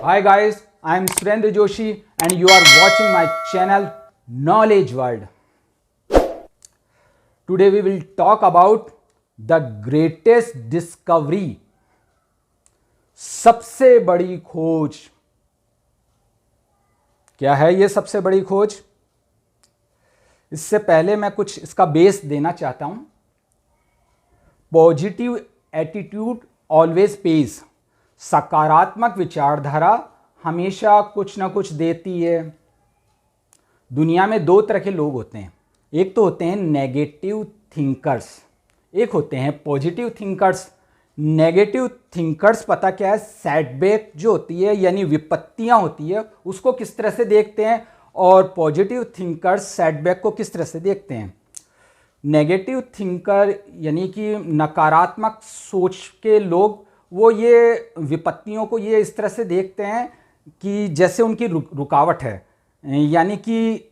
Hi guys, I am Surendra Joshi and you are watching my channel Knowledge World. Today we will talk about the greatest discovery. सबसे बड़ी खोज. क्या है ये सबसे बड़ी खोज? इससे पहले मैं कुछ इसका बेस देना चाहता हूं. Positive attitude always page. सकारात्मक विचारधारा हमेशा कुछ ना कुछ देती है. दुनिया में दो तरह के लोग होते हैं. एक तो होते हैं नेगेटिव थिंकर्स, एक होते हैं पॉजिटिव थिंकर्स. नेगेटिव थिंकर्स पता क्या है? सेटबैक जो होती है यानी विपत्तियां होती है उसको किस तरह से देखते हैं, और पॉजिटिव थिंकर्स सेटबैक को किस तरह से देखते हैं. नेगेटिव थिंकर यानी कि नकारात्मक सोच के लोग वो ये विपत्तियों को ये इस तरह से देखते हैं कि जैसे उनकी रुकावट है, यानी कि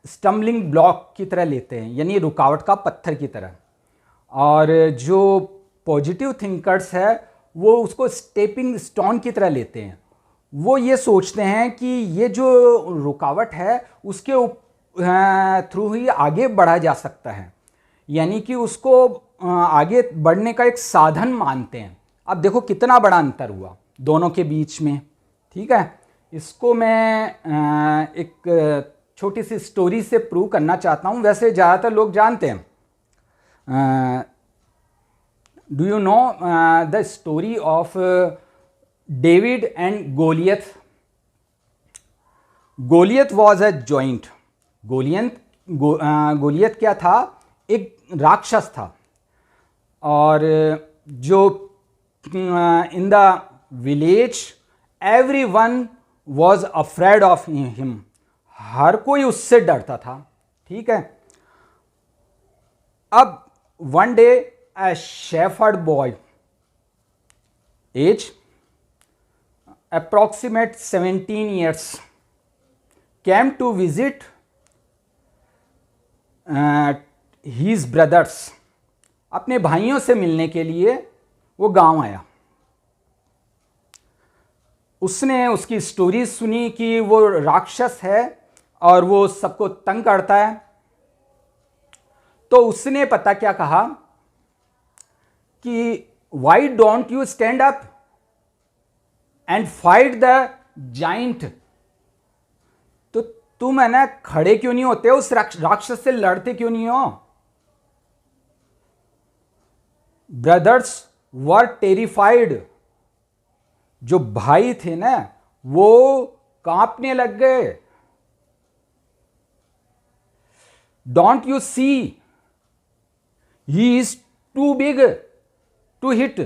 स्टम्बलिंग ब्लॉक की तरह लेते हैं, यानी रुकावट का पत्थर की तरह. और जो पॉजिटिव थिंकर्स है वो उसको स्टेपिंग स्टोन की तरह लेते हैं. वो ये सोचते हैं कि ये जो रुकावट है उसके थ्रू ही आगे बढ़ा जा सकता है, यानी कि उसको आगे बढ़ने का एक साधन मानते हैं. अब देखो कितना बड़ा अंतर हुआ दोनों के बीच में. ठीक है, इसको मैं एक छोटी सी स्टोरी से प्रूव करना चाहता हूँ. वैसे ज़्यादातर लोग जानते हैं. Do you know the story of David and Goliath? Goliath was a giant. Goliath क्या था? एक राक्षस था. और जो in the village everyone was afraid of him. हर कोई उससे डरता था. ठीक है. अब one day a shepherd boy, age approximate 17 years, came to visit his brothers. अपने भाइयों से मिलने के लिए वो गांव आया. उसने उसकी स्टोरी सुनी कि वो राक्षस है और वो सबको तंग करता है. तो उसने पता क्या कहा कि why don't you stand up and fight the giant. तो तुम है ना खड़े क्यों नहीं होते? उस राक्षस से लड़ते क्यों नहीं हो? Brothers were terrified. जो भाई थे ना वो कांपने लग गए. Don't you see he is too big to hit.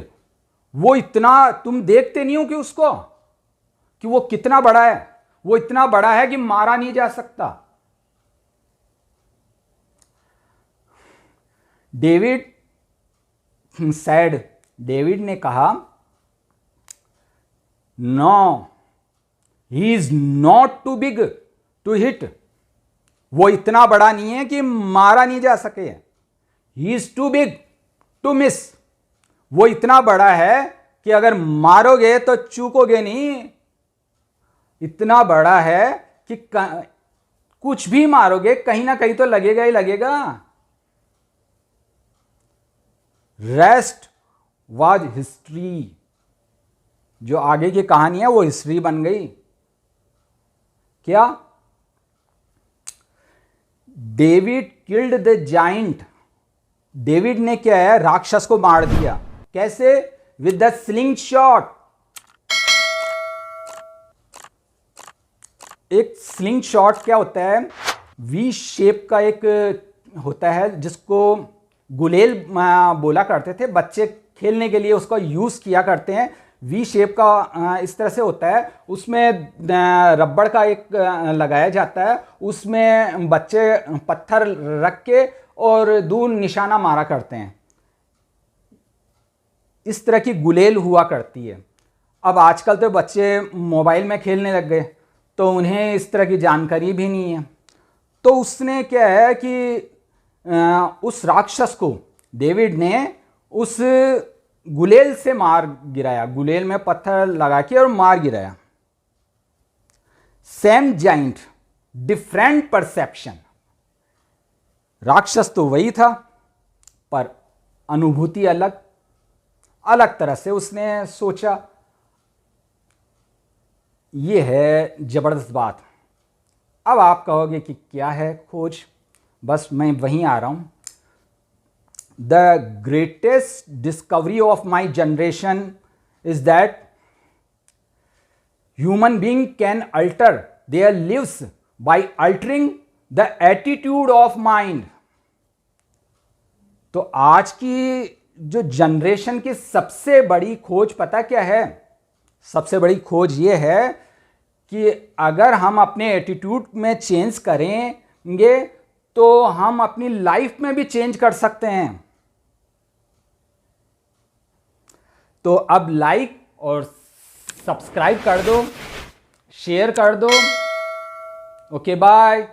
वो इतना, तुम देखते नहीं हो कि उसको कि वो कितना बड़ा है? वो इतना बड़ा है कि मारा नहीं जा सकता. David sad. डेविड ने कहा no, he is not too big to hit. वो इतना बड़ा नहीं है कि मारा नहीं जा सके. He is too big to miss. वो इतना बड़ा है कि अगर मारोगे तो चूकोगे नहीं. इतना बड़ा है कि कुछ भी मारोगे कहीं ना कहीं तो लगेगा ही लगेगा. Rest was history. जो आगे की कहानी है वो हिस्ट्री बन गई. क्या? David killed the giant. David ने क्या है? राक्षस को मार दिया. कैसे? With the sling shot. एक स्लिंग शॉट क्या होता है? वी शेप का एक होता है जिसको गुलेल बोला करते थे. बच्चे खेलने के लिए उसका यूज किया करते हैं. वी शेप का इस तरह से होता है. उसमें रबड़ का एक लगाया जाता है. उसमें बच्चे पत्थर रख के और दूर निशाना मारा करते हैं. इस तरह की गुलेल हुआ करती है. अब आजकल तो बच्चे मोबाइल में खेलने लग गए तो उन्हें इस तरह की जानकारी भी नहीं है. तो उसने क्या है कि उस राक्षस को डेविड ने उस गुलेल से मार गिराया, गुलेल में पत्थर लगा के और मार गिराया। सेम जाइंट डिफरेंट परसेप्शन, राक्षस तो वही था पर अनुभूति अलग, अलग तरह से उसने सोचा। ये है जबरदस्त बात। अब आप कहोगे कि क्या है खोज, बस मैं वहीं आ रहा हूं। The greatest discovery of my generation is that human being can alter their lives by altering the attitude of mind. तो आज की जो जनरेशन की सबसे बड़ी खोज पता क्या है? सबसे बड़ी खोज ये है कि अगर हम अपने एटीट्यूड में चेंज करेंगे तो हम अपनी लाइफ में भी चेंज कर सकते हैं। तो अब लाइक और सब्सक्राइब कर दो, शेयर कर दो। Okay bye.